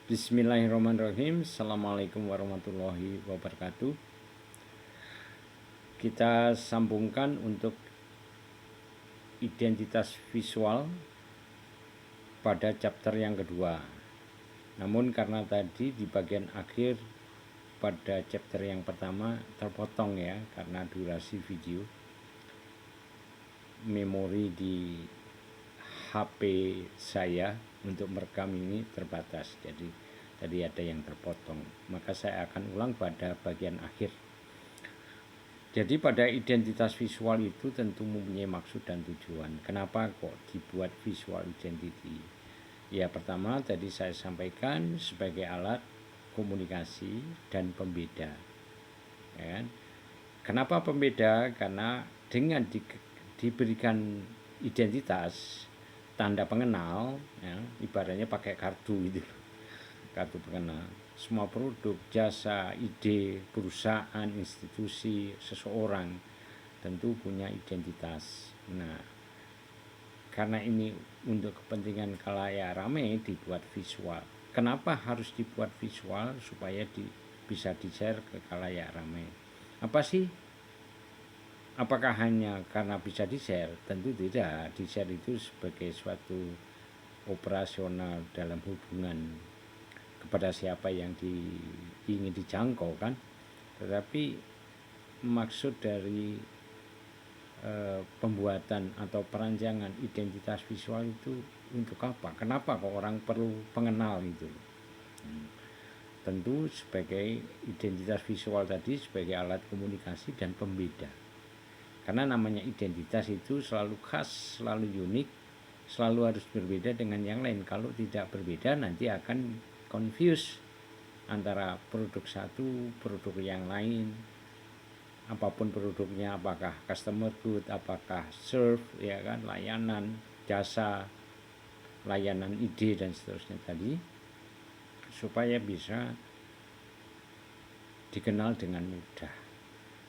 Bismillahirrahmanirrahim. Assalamualaikum warahmatullahi wabarakatuh. Kita sambungkan untuk identitas visual pada chapter yang kedua. Namun karena tadi di bagian akhir pada chapter yang pertama terpotong ya, karena durasi video, memori di HP saya untuk merekam ini terbatas, jadi tadi ada yang terpotong, maka saya akan ulang pada bagian akhir. Jadi pada identitas visual itu tentu mempunyai maksud dan tujuan. Kenapa kok dibuat visual identity? Ya, pertama tadi saya sampaikan sebagai alat komunikasi dan pembeda, ya kan? Kenapa pembeda? Karena dengan diberikan identitas, tanda pengenal, ya, ibaratnya pakai kartu gitu, kartu pengenal. Semua produk, jasa, ide, perusahaan, institusi, seseorang tentu punya identitas. Nah, karena ini untuk kepentingan khalayak ramai dibuat visual. Kenapa harus dibuat visual? Supaya bisa di-share ke khalayak ramai. Apa sih? Apakah hanya karena bisa di-share? Tentu tidak. Di-share itu sebagai suatu operasional dalam hubungan kepada siapa yang ingin dijangkau kan. Tetapi maksud dari pembuatan atau perancangan identitas visual itu untuk apa? Kenapa kok orang perlu pengenal itu? Tentu sebagai identitas visual tadi sebagai alat komunikasi dan pembeda. Karena namanya identitas itu selalu khas, selalu unik, selalu harus berbeda dengan yang lain. Kalau tidak berbeda nanti akan confuse antara produk satu, produk yang lain. Apapun produknya, apakah customer good, apakah serve, ya kan, layanan, jasa, layanan ide dan seterusnya tadi, supaya bisa dikenal dengan mudah.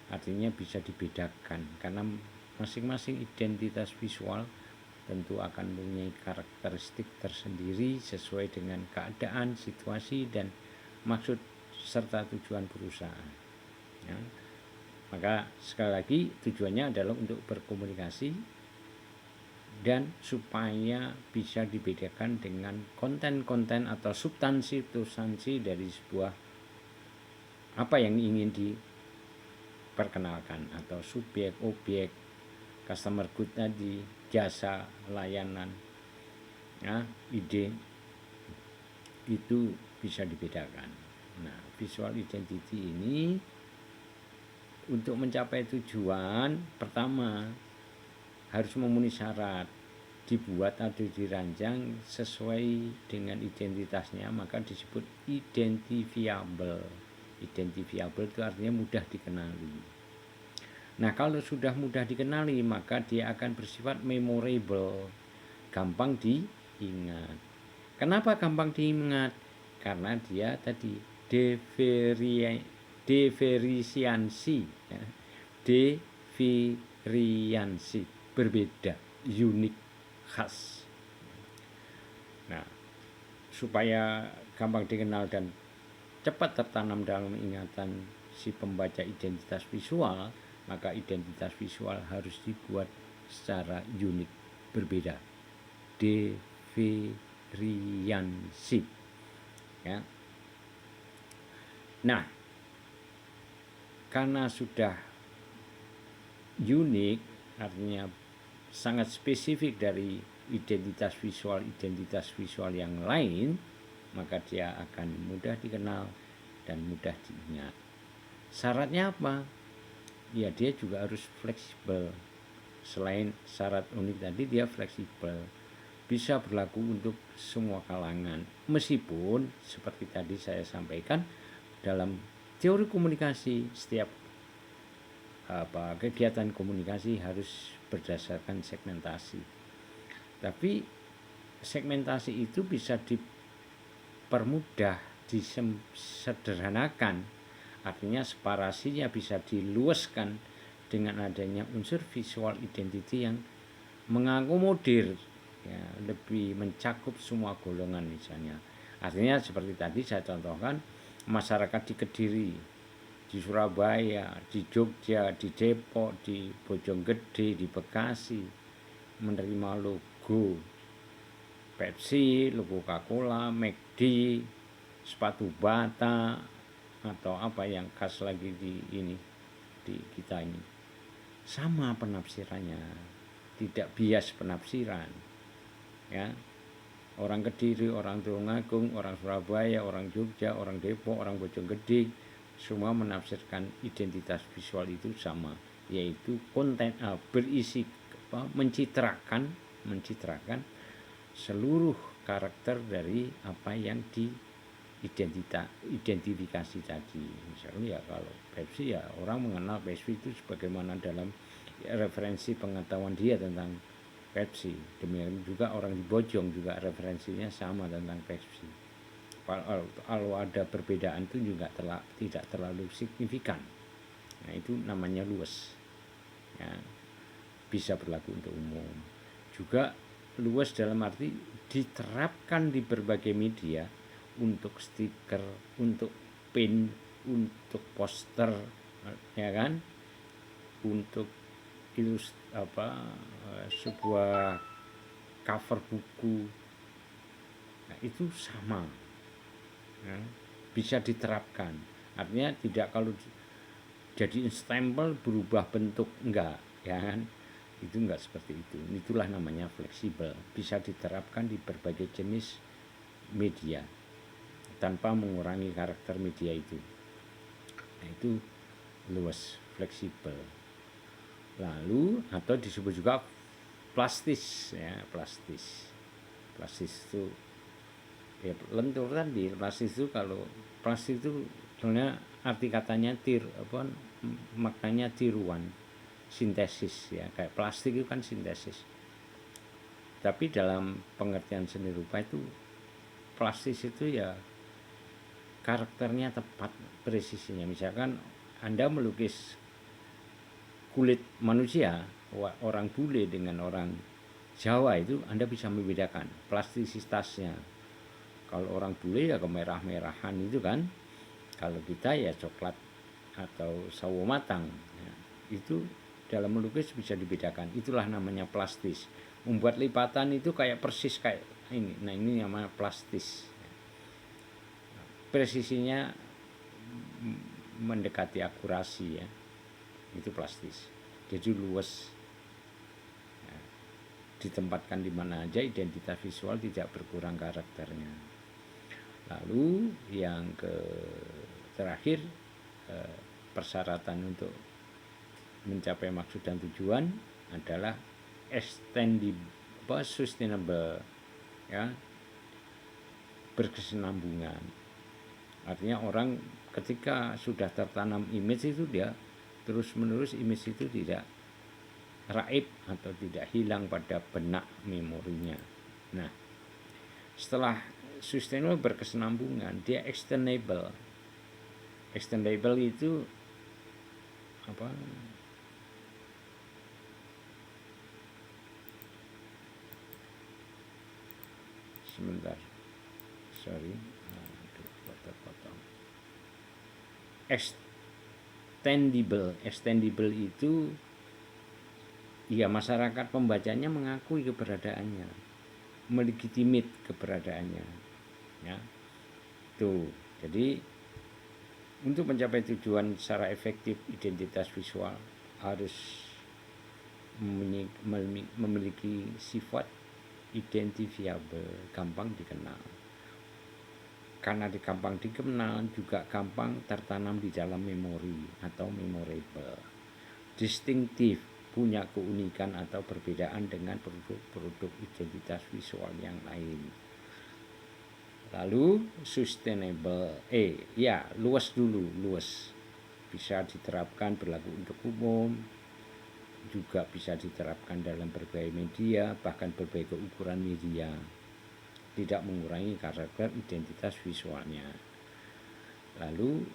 Artinya bisa dibedakan, karena masing-masing identitas visual tentu akan mempunyai karakteristik tersendiri sesuai dengan keadaan, situasi, dan maksud serta tujuan perusahaan, ya. Maka sekali lagi tujuannya adalah untuk berkomunikasi dan supaya bisa dibedakan dengan konten-konten atau substansi dari sebuah apa yang ingin diperkenalkan, atau subjek, objek, customer good tadi, jasa, layanan, ya, ide, itu bisa dibedakan. Nah, visual identity ini untuk mencapai tujuan pertama harus memenuhi syarat, dibuat atau dirancang sesuai dengan identitasnya, maka disebut identifiable. Identifiable itu artinya mudah dikenali. Nah, kalau sudah mudah dikenali maka dia akan bersifat memorable, gampang diingat. Kenapa gampang diingat? Karena dia tadi diferensiasi, ya. Diferensiasi, berbeda, unik, khas. Nah, supaya gampang dikenal dan cepat tertanam dalam ingatan si pembaca identitas visual, maka identitas visual harus dibuat secara unik, berbeda, diferensiasi, ya. Nah, karena sudah unik, artinya sangat spesifik dari identitas visual yang lain, maka dia akan mudah dikenal dan mudah diingat. Syaratnya apa? Ya, dia juga harus fleksibel. Selain syarat unik tadi, dia fleksibel, bisa berlaku untuk semua kalangan. Meskipun seperti tadi saya sampaikan, dalam teori komunikasi setiap kegiatan komunikasi harus berdasarkan segmentasi. Tapi segmentasi itu bisa dipermudah, disederhanakan. Artinya separasinya bisa diluaskan dengan adanya unsur visual identity yang mengakomodir, ya, lebih mencakup semua golongan misalnya. Artinya seperti tadi saya contohkan, masyarakat di Kediri, di Surabaya, di Jogja, di Depok, di Bojonggede, di Bekasi menerima logo Pepsi, logo Coca-Cola, McD, sepatu bata, atau apa yang khas lagi di ini, di kita ini. Sama penafsirannya, tidak bias penafsiran, ya. Orang Kediri, orang Tulungagung, orang Surabaya, orang Jogja, orang Depok, orang Bojonggede, semua menafsirkan identitas visual itu sama, yaitu konten berisi mencitrakan seluruh karakter dari apa yang identifikasi tadi. Misalnya ya kalau Pepsi, ya orang mengenal Pepsi itu sebagaimana dalam referensi pengetahuan dia tentang Pepsi. Demikian juga orang di Bojong juga referensinya sama tentang Pepsi. Kalau ada perbedaan itu juga tidak terlalu signifikan. Nah, itu namanya luas. Ya, bisa berlaku untuk umum. Juga luas dalam arti diterapkan di berbagai media, untuk stiker, untuk pin, untuk poster, ya kan, untuk sebuah cover buku. Nah, itu sama, ya, bisa diterapkan. Artinya tidak kalau jadi stempel berubah bentuk, enggak, ya kan, itu enggak seperti itu. Itulah namanya fleksibel, bisa diterapkan di berbagai jenis media tanpa mengurangi karakter media itu. Nah, itu luas, fleksibel. Lalu atau disebut juga plastis, ya, plastis itu ya lentur tadi. Plastis itu, kalau plastis itu sebenarnya arti katanya maknanya tiruan, sintesis, ya, kayak plastik itu kan sintesis. Tapi dalam pengertian seni rupa itu plastis itu ya karakternya tepat, presisinya. Misalkan Anda melukis kulit manusia, orang bule dengan orang Jawa, itu Anda bisa membedakan plastisitasnya. Kalau orang bule ya kemerah-merahan itu kan, kalau kita ya coklat atau sawo matang, ya, itu dalam melukis bisa dibedakan. Itulah namanya plastis. Membuat lipatan itu kayak persis kayak ini. Nah, ini namanya plastis. Presisinya mendekati akurasi, ya, itu plastis. Jadi luas, ya, ditempatkan di mana aja, identitas visual tidak berkurang karakternya. Lalu yang terakhir, persyaratan untuk mencapai maksud dan tujuan adalah sustainable, ya, berkesinambungan. Artinya orang ketika sudah tertanam image itu, dia terus menerus image itu tidak raib atau tidak hilang pada benak memorinya. Nah, setelah sustainable, berkesinambungan, dia extendable. Extendable itu apa? Sebentar, sorry, terpotong. Extendable itu ya masyarakat pembacanya mengakui keberadaannya, melegitimate keberadaannya, ya. Tuh, jadi untuk mencapai tujuan secara efektif, identitas visual harus memiliki sifat identifiable, gampang dikenal. Karena gampang dikenal, juga gampang tertanam di dalam memori atau memorable. Distinktif, punya keunikan atau perbedaan dengan produk-produk identitas visual yang lain. Lalu sustainable, luas dulu, luas. Bisa diterapkan, berlaku untuk umum, juga bisa diterapkan dalam berbagai media, bahkan berbagai ukuran media, tidak mengurangi karakter identitas visualnya. Lalu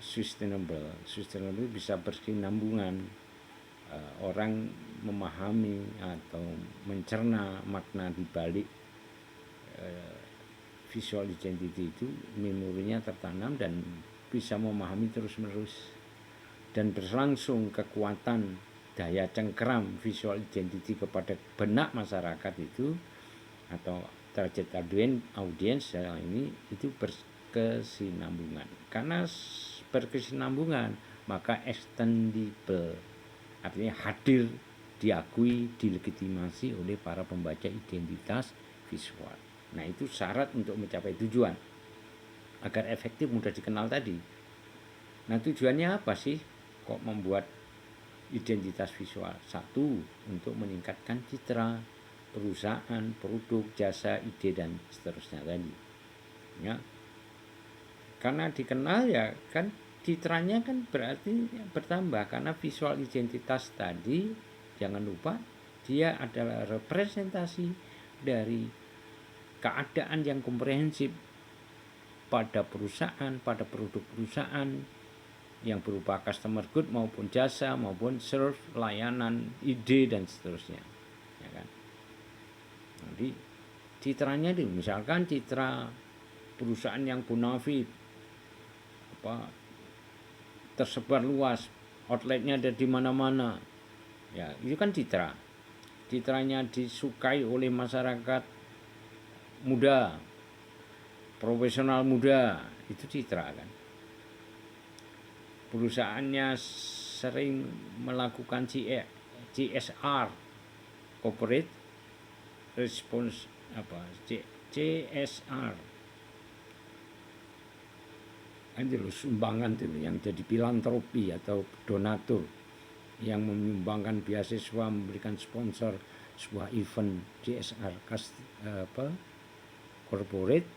sustainable bisa berkesinambungan, orang memahami atau mencerna makna di balik visual identity itu memorinya tertanam dan bisa memahami terus-menerus, dan berlangsung kekuatan daya cengkeram visual identity kepada benak masyarakat itu atau target audiens dalam ini itu berkesinambungan. Karena berkesinambungan maka extendable, artinya hadir, diakui, dilegitimasi oleh para pembaca identitas visual. Nah, itu syarat untuk mencapai tujuan agar efektif mudah dikenal tadi. Nah, tujuannya apa sih kok membuat identitas visual? Satu, untuk meningkatkan citra perusahaan, produk, jasa, ide, dan seterusnya tadi. Ya, karena dikenal ya kan citranya kan berarti bertambah, karena visual identitas tadi jangan lupa dia adalah representasi dari keadaan yang komprehensif pada perusahaan, pada produk perusahaan yang berupa customer good maupun jasa maupun serve, layanan, ide, dan seterusnya, ya kan. Jadi citranya itu misalkan citra perusahaan yang bonafit, tersebar luas, outletnya ada di mana-mana, ya itu kan citra. Citranya disukai oleh masyarakat muda, profesional muda, itu citra kan. Perusahaannya sering melakukan CSR, corporate response CSR, itu loh, sumbangan itu yang jadi filantropi atau donatur yang menyumbangkan beasiswa, memberikan sponsor sebuah event CSR, corporate,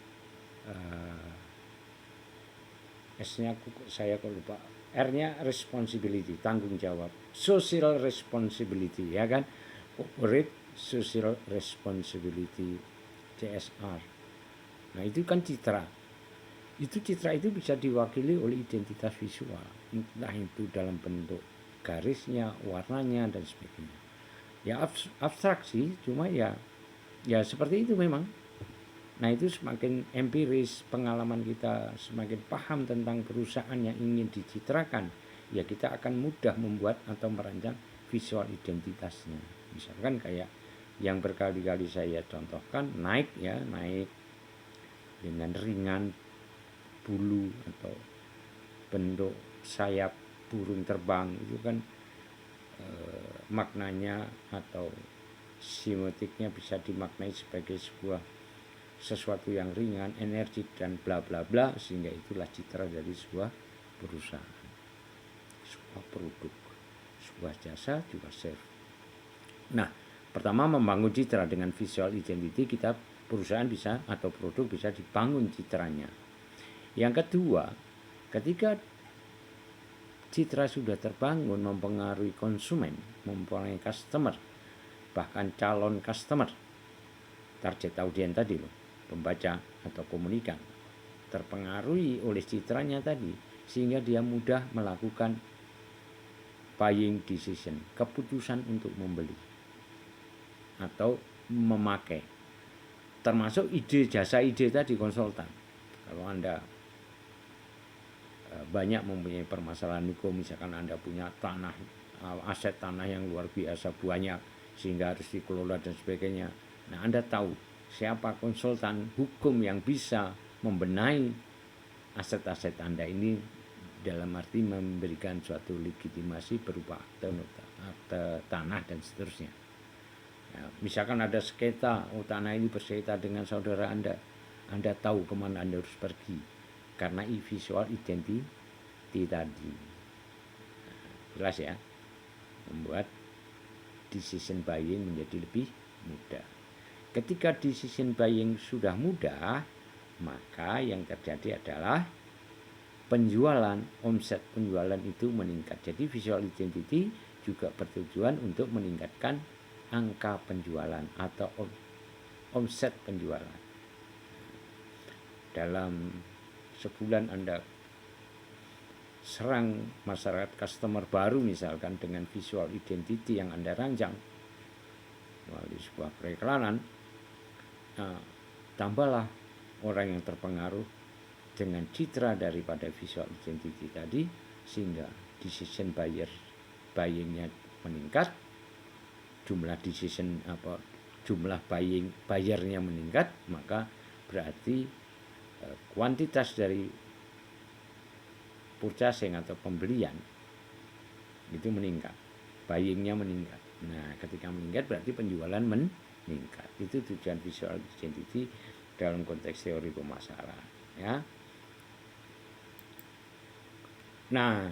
S-nya saya kok lupa, R-nya responsibility, tanggung jawab, social responsibility, ya kan, corporate social responsibility, CSR. Nah, itu kan citra. Citra itu bisa diwakili oleh identitas visual, entah itu dalam bentuk garisnya, warnanya, dan sebagainya. Ya abstraksi, cuma ya seperti itu memang. Nah, itu semakin empiris, pengalaman kita semakin paham tentang perusahaan yang ingin dicitrakan, ya kita akan mudah membuat atau merancang visual identitasnya. Misalkan kayak yang berkali-kali saya contohkan, naik dengan ringan bulu atau bentuk sayap burung terbang, itu kan maknanya atau semiotiknya bisa dimaknai sebagai sesuatu yang ringan, energi, dan bla bla bla, sehingga itulah citra dari sebuah perusahaan, sebuah produk, sebuah jasa, juga serve. Nah, pertama membangun citra dengan visual identity, kita perusahaan bisa atau produk bisa dibangun citranya. Yang kedua, ketika citra sudah terbangun, mempengaruhi konsumen, mempengaruhi customer, bahkan calon customer, target audiens tadi loh, pembaca atau komunikan, terpengaruhi oleh citranya tadi, sehingga dia mudah melakukan buying decision, keputusan untuk membeli atau memakai, termasuk ide, jasa ide tadi, konsultan. Kalau Anda banyak mempunyai permasalahan hukum, misalkan Anda punya tanah, aset tanah yang luar biasa banyak sehingga harus dikelola dan sebagainya. Nah, Anda tahu siapa konsultan hukum yang bisa membenahi aset-aset Anda ini, dalam arti memberikan suatu legitimasi berupa akte tanah dan seterusnya. Ya, misalkan ada sengketa, tanah ini bersengketa dengan saudara Anda tahu kemana Anda harus pergi karena visual identity tadi. Jelas ya, membuat decision buying menjadi lebih mudah. Ketika decision buying sudah mudah, maka yang terjadi adalah penjualan, omset penjualan itu meningkat. Jadi visual identity juga bertujuan untuk meningkatkan angka penjualan atau omset penjualan. Dalam sebulan Anda serang masyarakat customer baru misalkan dengan visual identity yang Anda rancang melalui sebuah periklanan, tambahlah orang yang terpengaruh dengan citra daripada visual identity tadi, sehingga decision buyingnya meningkat, jumlah buyernya meningkat, maka berarti kuantitas dari purchasing atau pembelian itu meningkat, buyingnya meningkat. Nah, ketika meningkat berarti penjualan meningkat. Itu tujuan visual identity dalam konteks teori pemasaran, ya. Nah,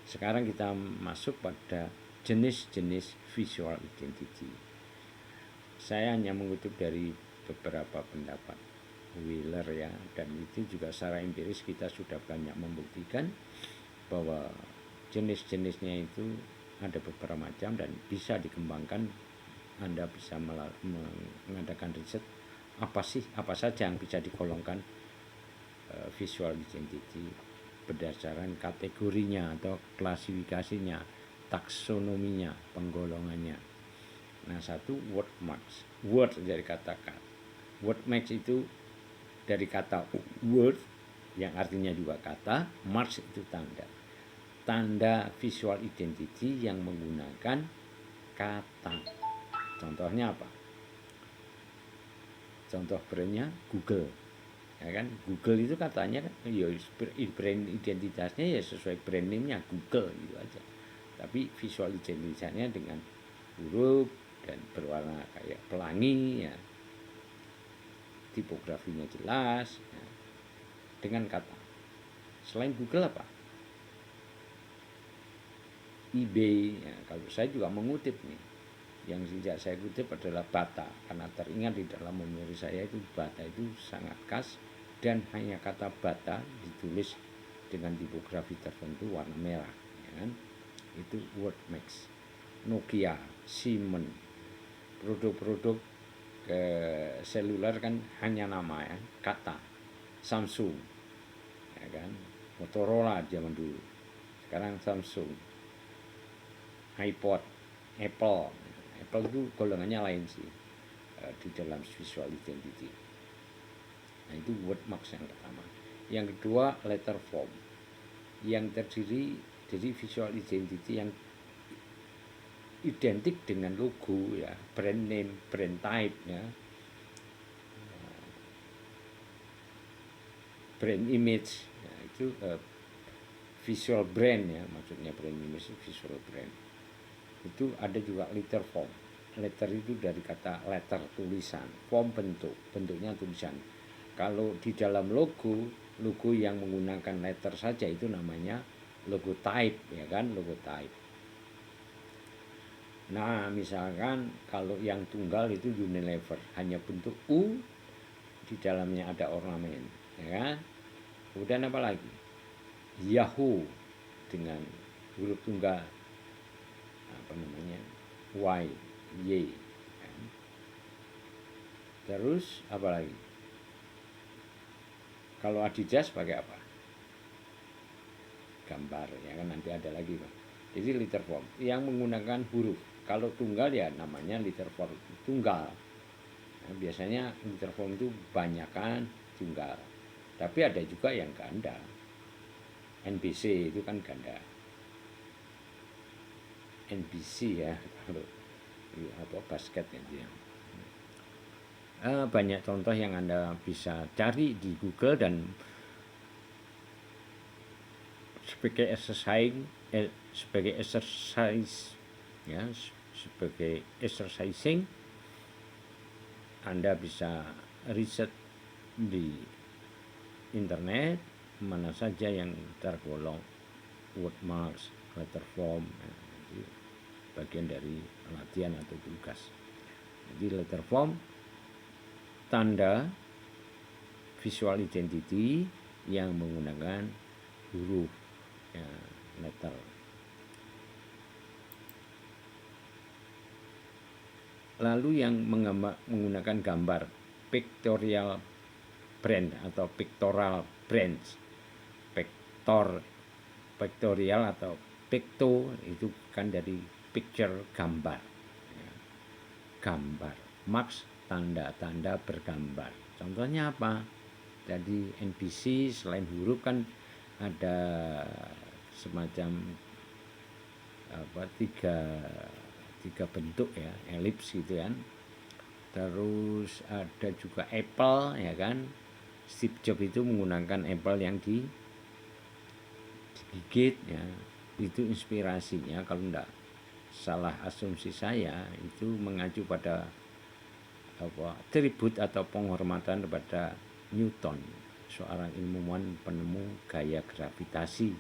sekarang kita masuk pada jenis-jenis visual identity. Saya hanya mengutip dari beberapa pendapat Wheeler, ya, dan itu juga secara empiris kita sudah banyak membuktikan bahwa jenis-jenisnya itu ada beberapa macam dan bisa dikembangkan. Anda bisa mengadakan riset apa saja yang bisa digolongkan visual identity berdasarkan kategorinya atau klasifikasinya, taksonominya, penggolongannya. Nah, satu word marks. Word dari kata word marks itu dari kata word yang artinya juga kata, marks itu tanda visual identity yang menggunakan kata. Contohnya apa? Contoh brandnya Google, ya kan? Google itu katanya kan, ya brand identitasnya ya sesuai brand name-nya Google gitu aja. Tapi visual identitasnya dengan huruf dan berwarna kayak pelangi, ya, tipografinya jelas, ya, dengan kata. Selain Google apa? eBay, ya, kalau saya juga mengutip nih, yang sejak saya kutip adalah Bata, karena teringat di dalam memori saya itu Bata itu sangat khas, dan hanya kata Bata ditulis dengan tipografi tertentu warna merah, ya kan? Itu Wordmax. Nokia, Siemens, produk-produk seluler kan hanya nama, ya, kata. Samsung, ya kan? Motorola zaman dulu, sekarang Samsung. iPod, Apple itu golongannya lain sih di dalam visual identity. Nah, itu word marks yang pertama. Yang kedua letter form, yang terdiri dari visual identity yang identik dengan logo, ya, brand name, brand type, ya, brand image, ya, itu visual brand, ya, maksudnya brand image visual brand. Itu ada juga letter form. Letter itu dari kata letter, tulisan, form bentuknya tulisan. Kalau di dalam logo yang menggunakan letter saja itu namanya logo type, ya kan, logo type. Nah, misalkan kalau yang tunggal itu Unilever, hanya bentuk U, di dalamnya ada ornamen, ya kan. Kemudian apa lagi? Yahoo dengan huruf tunggal, apa namanya, Y. Terus apa lagi? Kalau Adidas pakai apa? Gambar, ya kan, nanti ada lagi, Pak. Jadi letter form yang menggunakan huruf. Kalau tunggal ya namanya letter form tunggal. Nah, biasanya letter form itu banyakan tunggal. Tapi ada juga yang ganda. NBC itu kan ganda. NBC, ya, kalau apa basket gitu, ya. Banyak contoh yang Anda bisa cari di Google, dan sebagai exercising Anda bisa riset di internet mana saja yang tergolong word marks, letter form, bagian dari latihan atau tugas. Jadi letter form tanda visual identity yang menggunakan huruf, ya, letter. Lalu yang menggunakan gambar, pictorial brand atau pictorial brands. Pictorial atau picto itu kan dari picture, gambar, ya. Gambar, marks, tanda-tanda bergambar. Contohnya apa? Jadi NPC selain huruf kan ada semacam tiga bentuk ya, elips gitu kan. Terus ada juga apple ya kan. Steve Jobs itu menggunakan apple yang digigit ya. Itu inspirasinya kalau enggak salah asumsi saya itu mengacu pada tribut atau penghormatan kepada Newton, seorang ilmuwan penemu gaya gravitasi.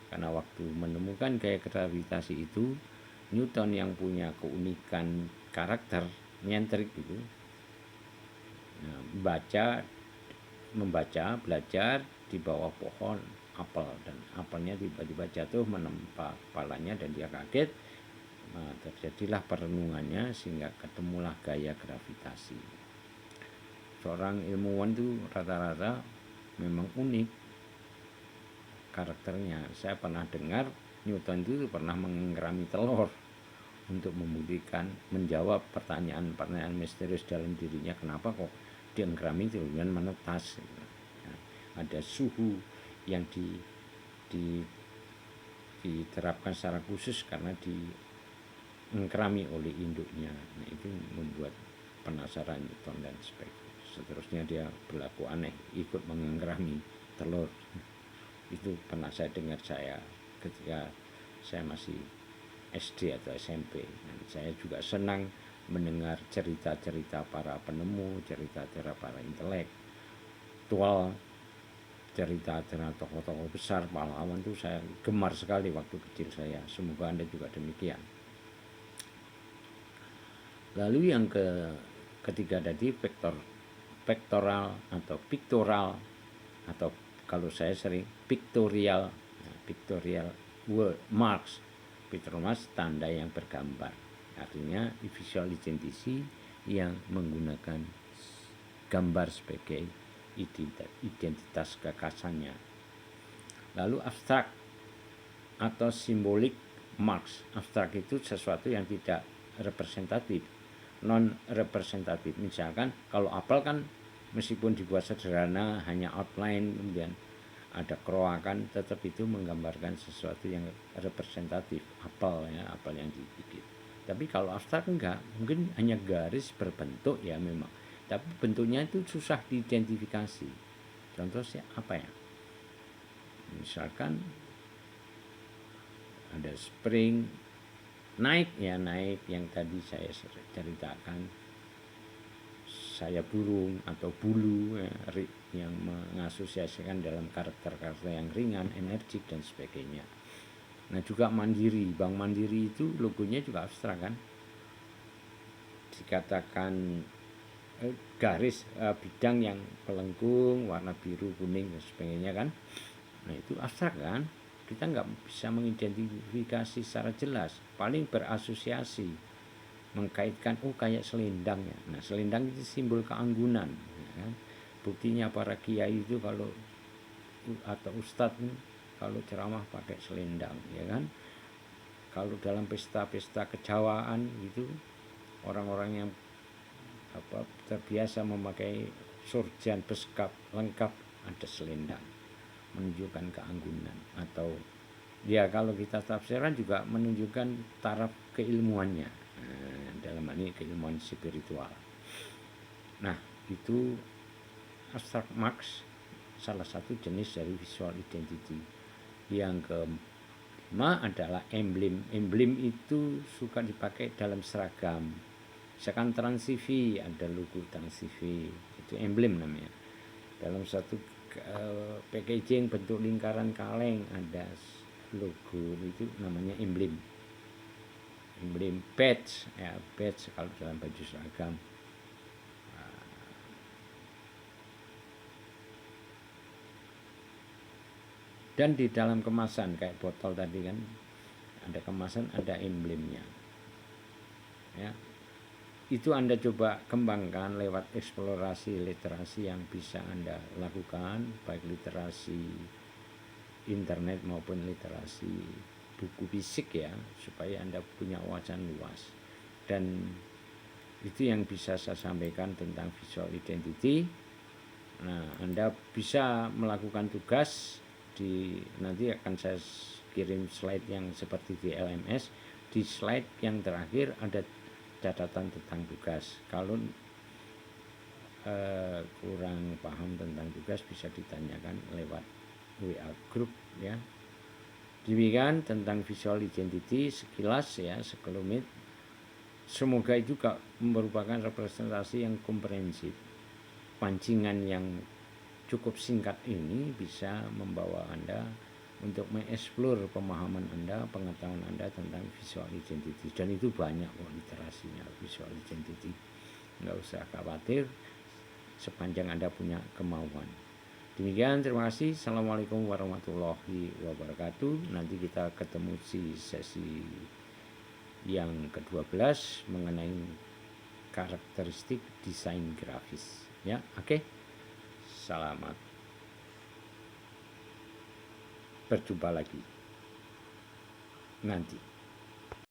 Karena waktu menemukan gaya gravitasi itu, Newton yang punya keunikan karakter nyentrik gitu, membaca, belajar di bawah pohon apel, dan apelnya tiba-tiba jatuh menempa kepalanya dan dia kaget. Terjadilah perenungannya sehingga ketemulah gaya gravitasi. Seorang ilmuwan itu rata-rata memang unik karakternya. Saya pernah dengar Newton itu pernah mengerami telur untuk membuktikan, menjawab pertanyaan-pertanyaan misterius dalam dirinya, kenapa kok dia mengerami itu dan menetas. Nah, ada suhu yang diterapkan secara khusus karena dikerami oleh induknya. Nah, itu membuat penasaran Newton dan seterusnya dia berlaku aneh, ikut mengerami telur. Itu pernah saya dengar saya ketika saya masih SD atau SMP. Dan saya juga senang mendengar cerita-cerita para penemu, cerita-cerita para intelektual, cerita-cerita tokoh-tokoh besar, pahlawan itu saya gemar sekali waktu kecil saya. Semoga Anda juga demikian. Lalu yang ketiga tadi pictorial atau kalau saya sering pictorial word marks. Pictorial marks tanda yang bergambar, artinya visual identity yang menggunakan gambar sebagai identitas kekhasannya. Lalu abstrak atau symbolic marks. Abstrak itu sesuatu yang tidak representatif, non representatif. Misalkan kalau apel kan meskipun dibuat sederhana, hanya outline, kemudian ada keroakan, tetap itu menggambarkan sesuatu yang representatif, apel ya, apel yang digigit. Tapi kalau abstrak enggak, mungkin hanya garis berbentuk ya memang, tapi bentuknya itu susah diidentifikasi. Contohnya apa ya? Misalkan ada spring, naik yang tadi saya ceritakan, saya burung atau bulu ya, yang mengasosiasikan dalam karakter-karakter yang ringan, energik dan sebagainya. Nah juga Mandiri, Bank Mandiri itu logonya juga abstrak kan, dikatakan garis bidang yang pelengkung warna biru, kuning dan sebagainya kan. Nah itu abstrak kan, kita nggak bisa mengidentifikasi secara jelas, paling berasosiasi, mengkaitkan kayak selendang ya. Nah selendang itu simbol keanggunan ya kan? Buktinya para kiai itu kalau atau ustadz kalau ceramah pakai selendang ya kan. Kalau dalam pesta-pesta kejawaan gitu, orang-orang yang terbiasa memakai surjan beskap lengkap ada selendang, menunjukkan keanggunan. Atau ya kalau kita tafsiran juga menunjukkan taraf keilmuannya, dalam hal ini keilmuan spiritual. Nah itu abstract marks, salah satu jenis dari visual identity. Yang kelima adalah emblem. Emblem itu suka dipakai dalam seragam. Misalkan Trans TV, ada logo Trans TV, itu emblem namanya. Dalam satu packaging bentuk lingkaran kaleng ada logo, itu namanya emblem. Emblem badge ya, badge kalau dalam baju seragam. Dan di dalam kemasan kayak botol tadi kan, ada kemasan, ada emblemnya ya. Itu Anda coba kembangkan lewat eksplorasi literasi yang bisa Anda lakukan, baik literasi internet maupun literasi buku fisik ya, supaya Anda punya wawasan luas. Dan itu yang bisa saya sampaikan tentang visual identity. Nah, Anda bisa melakukan tugas nanti akan saya kirim slide yang seperti di LMS. Di slide yang terakhir ada catatan tentang tugas. Kalau kurang paham tentang tugas bisa ditanyakan lewat WA group ya. Demikian tentang visual identity sekilas ya, sekelumit. Semoga itu juga merupakan representasi yang komprehensif. Pancingan yang cukup singkat ini bisa membawa Anda untuk mengeksplor pemahaman Anda, pengetahuan Anda tentang visual identity. Dan itu banyak kok literasinya visual identity. Nggak usah khawatir sepanjang Anda punya kemauan. Demikian, terima kasih. Assalamualaikum warahmatullahi wabarakatuh. Nanti kita ketemu di sesi yang ke-12 mengenai karakteristik desain grafis. Ya, oke. Selamat berjumpa lagi nanti.